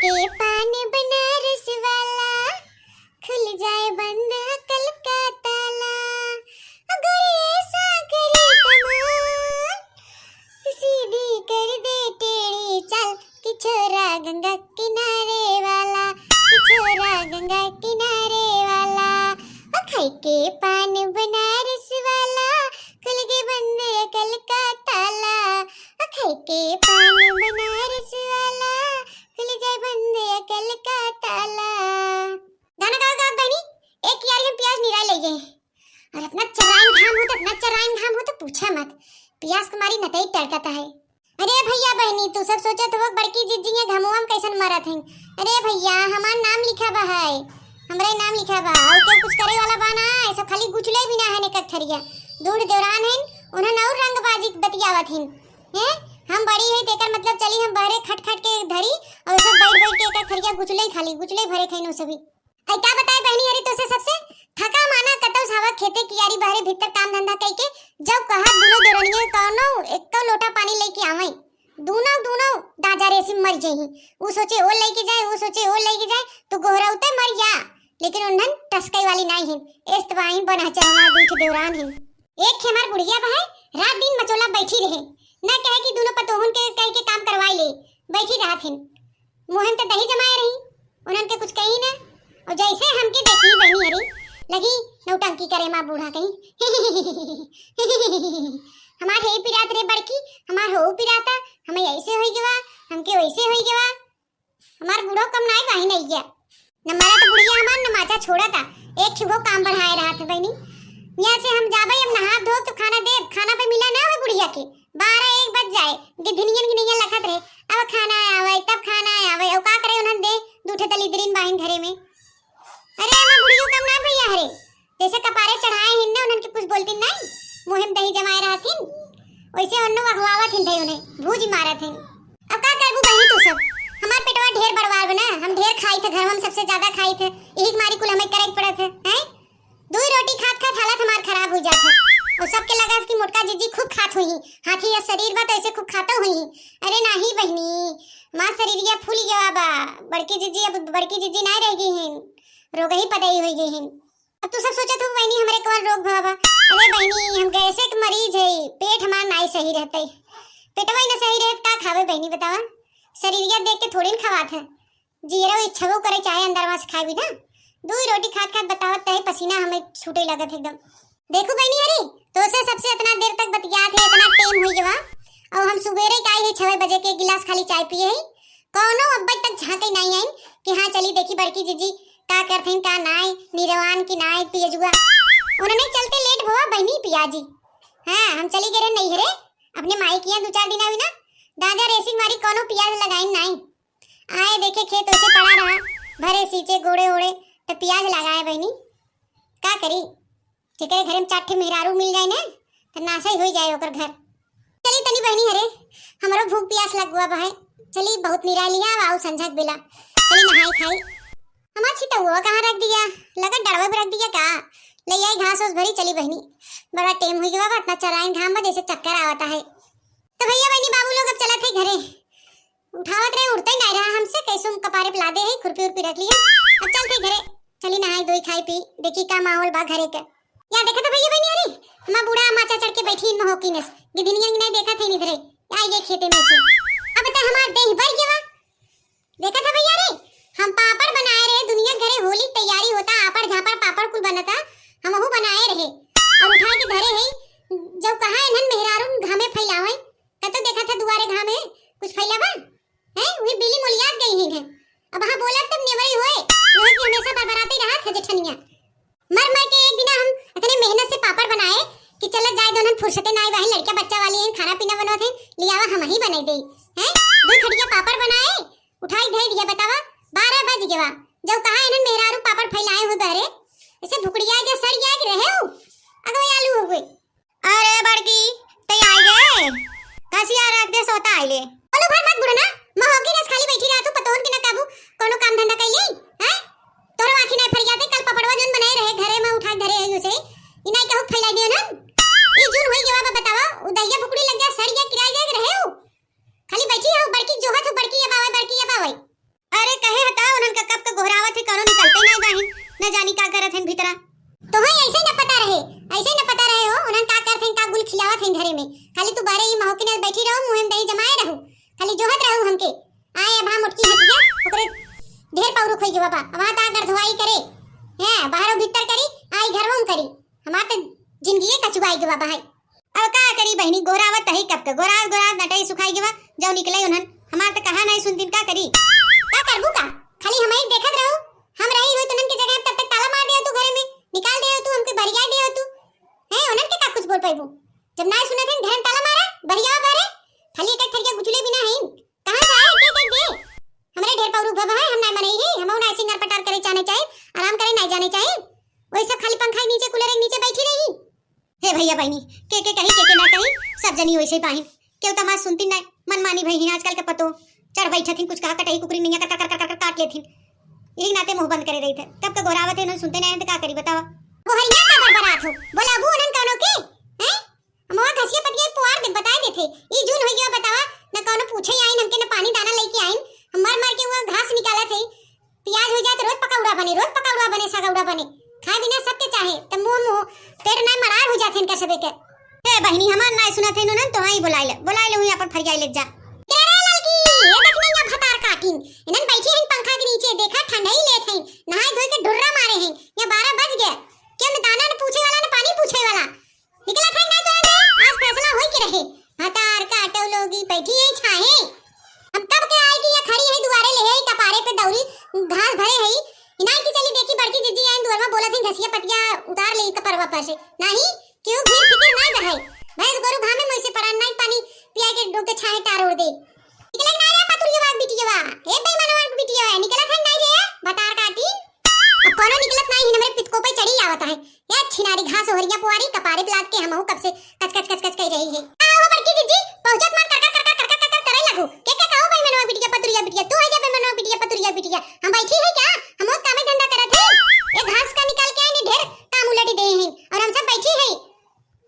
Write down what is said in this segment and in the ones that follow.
के पान बनारस वाला, खुल जाए बंद अकल का ताला। अगर ऐसा करे कमाल, सीधी कर दे टेढ़ी चाल, कि छोरा गंगा किनारे वाला, कि छोरा गंगा किनारे वाला। खाई के पान बनारस वाला, खुल के बंद अकल का ताला। खाई के पान बनारस वाला, खुल जाए बंद अकल का ताला। गाना गाओ गाओ बहनी, एक यार में प्याज निराई ले गए। और अपना चराइन घाम हो तो पूछा मत, प्याज कुमारी नतई टड़कता है। अरे भैया बहनी, तू सब सोचत हो बड़की जिज्जी ने घमुआ में कैसन मरत हैं। अरे भैया, हमार नाम लिखा बा है, हमरे नाम लिखा बा। और क्यों कुछ करे वाला बा ना, ऐसा खाली गुचले भी ना है ने कथरिया। दूर देवरान हैं, उन्हें और रंगबाजी बतियावत हैं। हैं हम बड़ी है तेकर मतलब चली हम बहरे खट खट के धरी, और सब बैठ बैठ के कथरिया गुचले खाली गुचले भरे खैनो सभी। आई क्या बताए बहनी, अरे तो से सबसे थका माना कतौ सावा खेते कियारी बहरे भीतर काम धंधा कई के जब कहा दुनो देरनिए कौनो एक लोटा पानी लेके आवई, दोनों दाजा रेसी मर जही। वो सोचे ओ लेके जाए, वो सोचे ओ लेके जाए, तो गोहराउते मर जा। लेकिन उन्हन टसकई वाली नहीं है, एस्तवाई बना चरवा दूठ देवरान है। एक खेमार बुढ़िया बहे रात दिन मचोला बैठी रहे, ना कहे कि दोनों पतोहन के कह के काम करवाई ले, बैठी रहत हैं। मुहम तो दही जमाए रही, उन्हन के कुछ कही ना। और जैसे हमके देखी बहनी अरे लगी नौटंकी करे माँ बूढ़ा कहीं। हमार हे पिरात रे बड़की, हमार हो पिराता, हमें ऐसे होई गवा, हमके वैसे होई गवा। हमार बूढ़ो कम नाई वाही नहीं गया न, मारा तो बुढ़िया हमार न माचा छोड़ा था, एक छुगो काम बढ़ाए रहा था बहनी। यहाँ से हम जाबे, अब नहा धो तो खाना दे, खाना पे मिला ना हो बुढ़िया के 12-1 बज जाए, गिधनियन गिनियन लखत रहे, अब खाना आवे तब खाना आवे, और का करे उन्हन दे दूठे तली दरिन बाहिन घरे में। अरे मैं बुढ़ियो कम ना भैया हरे, जैसे कपारे चढ़ाए हिन ने उन्हन के कुछ बोलती नहीं, मुहिम दही जमाए रहथिन, वैसे उन्नो अगवावत हिन थे, उन्हें भूज मारत हिन। अब का करबू बहनी तू सब, हमार पेटवा ढेर बड़वार बना, हम ढेर खाई थे, घर में सबसे ज्यादा खाई थे, यही मारी कुल हमें करे पड़त है। हैं दो रोटी खात खात हालत हमार खराब हो जात है, और सबके लगा कि मोटका जिज्जी खूब खात हुई, हाथी या शरीर बा तो ऐसे खूब खाता हुई। अरे नहीं बहनी, मां शरीरिया फूल गया बा, बड़की जिज्जी अब बड़की जिज्जी नहीं रह गई हैं, रोग ही पदाई हो गई हैं। अब तू सब सोचत हो बहनी हमरे कौन रोग भावा। अरे बहनी, हम गैसे के मरीज है, पेट हमार नहीं सही रहते, पेटवा ही ना सही रहत का खावे बहनी बतावा। शरीरिया देख के थोड़ी न खवात है, जीरो इच्छाओ करे चाहे अंदर वहां से खाए भी ना, दो ही रोटी खात खात बतावत तहे पसीना हमें छूटे लगत एकदम। देखो बहनी अरे तो से सबसे इतना देर तक बतियात है, इतना टाइम होई गवा, और हम सुबेरे काई है 6 बजे के गिलास खाली चाय पिए है, कोनो अब्बे तक झांके नहीं आई कि हां चली देखी बड़की जीजी का करथिन का नाई निरवान की नाई पियजुआ। उन्होंने चलते लेट भवा बहनी पियाजी। हां हम चली गए नहीं हरे, अपने माई किया 2-4 दिन अभी ना दादा रेसिंग मारी कोनो प्याज लगाई नहीं, आए देखे खेत उसे पड़ा रहा, भरे सींचे गोड़े ओड़े तो प्याज लगाए बहनी। का करी जेकरे घर में 4 मेहरारू मिल जाए ना तो नासा ही हो जाए ओकर घर। चली तनी बहनी हरे हमरो भूख प्यास लगवा बा है, चली बहुत निरा लिया आओ संझक बेला, चली नहाई खाई। हमार छिता हुआ कहां रख दिया, लगा डड़वे पे रख दिया का, ले आई घास ओस भरी। चली बहनी बड़ा टाइम हो गया बा, इतना चराइन घाम में जैसे चक्कर आवता है। तो भैया बहनी बाबू लोग अब चलत है घरे, उठावत रहे उठते नहीं रहा हमसे, कैसे कपारे पे लादे है, खुरपी उरपी रख लिया, अब चलते घरे। चली नहाई धोई खाई पी, देखी का माहौल बा घरे का। या देखा था भैया बहनी अरे हमार बूढ़ा माचा चढ़ के बैठी इन होकीनस, गिधनियन नहीं देखा थे इधरे आई ये खेते में से। अब बता हमार देह भर गया, देखा था भैया रे हम पापड़ बनाए रहे, दुनिया घरे होली तैयारी होता, आपड़ झापड़ पापड़ कुल बनता, हम वहु बनाए रहे और उठा के धरे है। जब कहा इन्हन मेहरारू घामे फैलावे, कतो देखा था दुआरे घामे कुछ फैलावा है, वही बिली मुलियात गई है। अब हां बोला तब नेवरी होए, वो कि हमेशा बरबराती रहा था जेठनिया। मर मर के एक दिन हम इतने मेहनत से पापड़ बनाए कि चला जाए दोनों फुर्सते ना आई, वही लड़का बच्चा वाली है, खाना पीना बनवा थे, लियावा हम ही बनाई दे हैं, 2 खड़िया पापड़ बनाए उठाई दे दिया, बतावा 12 बज गया। जब कहा इन्हन मेहरारू पापड़ फैलाए हुए बहरे ऐसे भुकड़िया के सड़ गया कि रहे हो अगवे आलू हो गए। अरे बड़की ते आई गए कसिया रख दे सोता आइले, बोलो भर मत बुढ़ना, महोकी रस खाली बैठी रहा तू पतोन के ना काबू कोनो काम धंधा कइले हैं, तोरो आखी नहीं फरियाते, कल पपड़वा जन बनाए रहे घरे में उठा धरे है उसे इनाई कहू फैला दियो ना, ई जून होई गवा बतावा उदैया भुकड़ी लग जा सड़ गया किराए जाए रहे हो, खाली बैठी हो बड़की जोहत हो बड़की अब आवे बड़की अब आवे। अरे न जानी का करत हन भीतरा। तो है ऐसे न पता रहे, ऐसे न पता रहे हो उन्हन का करत हन, का गुल खिलावत हन घरे में। खाली तू बारे ही महौके न बैठी रहो, मुंह में दही जमाए रहो, खाली जोहत रहो हमके। आए अब हम उठकी हटिया ओकरे ढेर पाउरू खोई के बाबा, वहां ता घर धोवाई करे हैं, बाहर भीतर करी, आई घरवा में करी, हमार त जिंदगी कचुआई के बाबा है। अब का करी बहनी, गोरावत है कब तक, गोरावत गोरावत नटई सुखाई के बा, जाओ निकले उन्हन, हमार त कहा नहीं सुनतीन, का करी। का करबू का, खाली हम एक देखत रहो, हम रही हो तुनन के जगह तब तक ताला मार दे तू घरे में, निकाल दे तू हमके, बरिया दे तू हैं, उनन के का कुछ बोल पाइबू। जब ना सुनत हन घर ताला मारा, बरिया बारे खाली एक थरिया गुचले बिना है, कहां से आए के दे हमरे ढेर पाउरू बाबा है, हम ना मनई है, हम ना सिंगार पटार करे जाने चाहे, आराम करे ना जाने चाहे, वही सब खाली पंखा के नीचे कूलर के नीचे बैठी रही। हे भैया बहनी, के कही के ना कही, सब जनी वैसे पाहिन, केउ त मां सुनती नहीं, मनमानी भई आजकल के पतो चढ़ बैठथिन, कुछ कहा कटई कुकरी नहीं कर कर कर काट लेथिन, यही नाते मुंह बंद करे रही थे, तब का गोरावत है न सुनते नहीं तो का करी बतावा। वो हरिया का बरबरात हो, बोला अबू उनन कौनो के हैं, हमवा घसिया पतिया पुआर दे बताए देथे, ई जून होई गया बतावा, न कौनो पूछे आइन हमके, न पानी दाना लेके आइन, हम मर मर के वो घास निकाला थे, प्याज हो जाए तो रोज पकौड़ा बने, रोज पकौड़ा बने, सगौड़ा बने, खाए बिना सबके चाहे, त मुंह पेट ना मरार हो जाथे इनका सबे के। हे बहनी हमार ना सुनत है न, तो आई बुलाइले हुई अपन फरियाई ले जा। तेरे लड़की ये देखने या भतार काटिन, इनन बैठी हैं पंखा के नीचे, देखा ठंडई लेत हैं, नहाए धोए के ढुर्रा मारे हैं, या 12 बज गए, क्यों न दाना न पूछे वाला न पानी पूछे वाला, निकला था ना तो आज फैसला होई के रहे, भतार काटो लोगी बैठी है छाहे, हम कब के आई कि या खड़ी है दुआरे ले है, कपारे पे दौरी घास भरे है, इनाई की चली देखी बड़की जीजी आइन दुआर में बोला थी घसिया पतिया उतार ले कपरवा पर से, नहीं क्यों फिर फिक्र नहीं रहे, भैंस गोरु घाम में मुझसे परान नहीं पानी पिया के डोके छाहे टार उड़ दे, निकला ना रे पतुलिया वाग बिटिया, ए बेईमानवा बिटिया है, निकला था नहीं रे भतार काटी, अब कोनो निकलत नहीं हमरे पितको पे चढ़ी आवत है, या छिनारी घास हरिया पुआरी कपारे पे लाद के हमहु कब से कच कच कच कच कह रही है। आओ बड़की जीजी पहुंचत मार कर करे लगू, के कहो बेईमानवा बिटिया पतुलिया बिटिया, तू है जा बेईमानवा बिटिया पतुलिया बिटिया, हम बैठी है क्या, हम और काम धंधा करत है, ये घास का निकाल के आने ढेर काम उलट दे हैं, और हम सब बैठी है,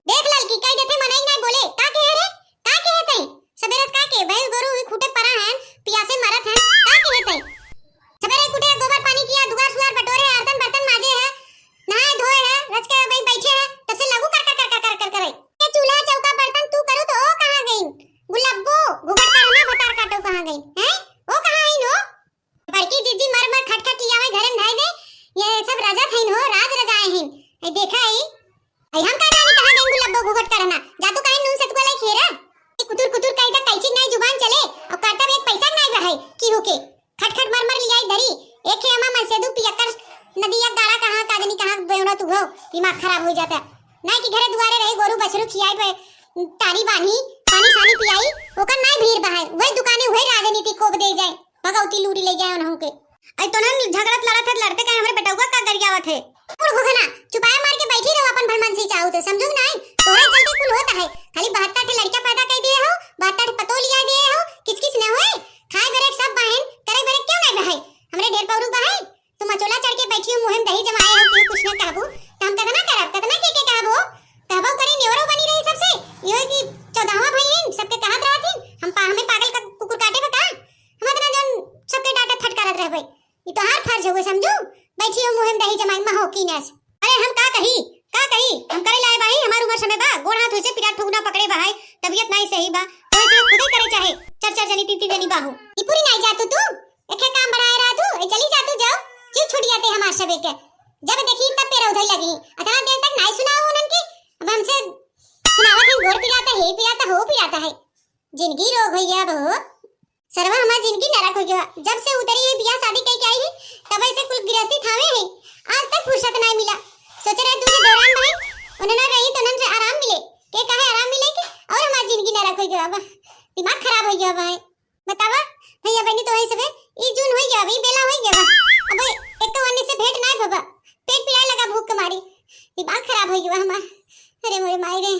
देख लड़की कह देते मनाई नहीं बोले, का कहे रे का कहते सबेरे का के भैंस गोरु भी खूटे परा हैं, प्यासे मरत हैं, का कहते सबेरे कुटे गोबर पानी किया, दुआर सुआर बटोरे, बर्तन बर्तन माजे है, नहाए धोए है, रच के भाई बैठे हैं, तब से लगू कर करे, ये चूल्हा चौका बर्तन तू करू तो ओ कहां गई, गुलाबो घुघट करना भतार काटो कहां गई हैं, ओ कहां आई नो, बड़की जीजी मर मर खटखट लियावे घरे में धाई दे, ये सब राजा थईन हो, राज रजाए हैं, ए देखा आई हम का जानी कहां गई गुलाबो घुघट करना, जा तू काहे नून सतुआ लाई खेरा, कुतुर कुतुर कहीं तक कैची नहीं जुबान चले, और करता एक पैसा नहीं रहे की होके खटखट मर मर लियाई धरी, एक है अम्मा मन से दू पियकर नदिया गाड़ा कहां कागनी कहां बेवड़ा तू हो, दिमाग खराब हो जाता नहीं कि घरे दुआरे रहे गोरु बछरू खियाई पे तारी बानी पानी सानी पियाई, ओकर नहीं भीड़ बहाए, वही दुकाने वही राजनीति कोप दे जाए, भगवती लूटी ले जाए उन्हों के, आई तो न झगड़त लड़त है, लड़ते कहे हमरे बेटौआ का गरियावत है, और घोघना चुपाया मार के बैठी रहो अपन भलमन से चाहू तो समझो नहीं, तोरे चलते कुल होता है, खाली 72 ठे लड़का पैदा कर दिए हो, 72 पतो लिया दिए हो, किस किस न होए, खाए बरे सब बहन करे बरे क्यों नहीं रहे, हमरे ढेर पौरू बहन, तुम अचोला चढ़ के बैठी हो, मुंह में दही जमाए हो, क्यों कुछ न कहबो, त हम कतना करब, कतना के कहबो करे नेवरो बनी रही सबसे, यो की 14वां भईन सबके कहत रहथिन, हमें पागल का कुकुर काटे बका, हम इतना जन सबके डांटत फटकारत रहबे, ई तो हार फर्ज होवे समझो, बैठी हो मुंह में दही जमाई में हो की नस, अरे हम का कही हम करे लाए भाई, हमार उम्र समय बा, गोड़ हाथ होसे पिराट ठोकना पकड़े भाई, तबीयत नहीं सही बा, तो इसे खुद ही करे चाहे, चर जनी 3 जनी बाहू, ई पूरी नहीं जातू तू, एके काम बनाए रहा तू, ए चली जातू जाओ, क्यों छूट जाते हमार सबे के, जब देखी तब पेरा उधर लगी, अतना देर तक नहीं सुनाओ उनन की, अब हमसे सुनावत है गोड़ पिराता है, पिराता हो पिराता है, जिंदगी रोग हो गया बहू, सरवा हमार जिंदगी नरक हो गया, जब से उतरी है बियाह शादी कई के आई है, तब से कुल गृहस्थी थामे है, आज तक फुर्सत नहीं मिला, सोच रहे तुझे दौरान भाई उन्हें रही तो उनसे आराम मिले, के कहे आराम मिले के, और हमारी जिंदगी नरक हो गया, दिमाग खराब हो गया भाई, बतावा भैया बहनी तो है सबे, ई जून हो गया भाई, बेला हो गया, अब एक तो वन्नी से भेंट नहीं बाबा, पेट पिराए लगा भूख के मारी, दिमाग खराब हो गया हमार, अरे मोरे माई रे,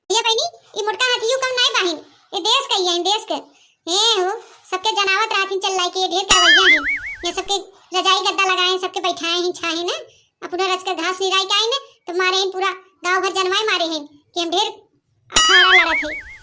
भैया बहनी ई मोटका हाथियों कम नहीं बाहिन, ये देश का ही है, देश के हे हो, सबके जनावत राखिन चल लाई के ये ढेर करवैया हैं, ये सबके रजाई गद्दा लगाए, सबके बैठाए हैं छाहे ना, अपना रच के घास निराई के आए ने, तो मारे हैं पूरा गांव भर जनवाए मारे हैं कि हम ढेर अखाड़ा लड़त है।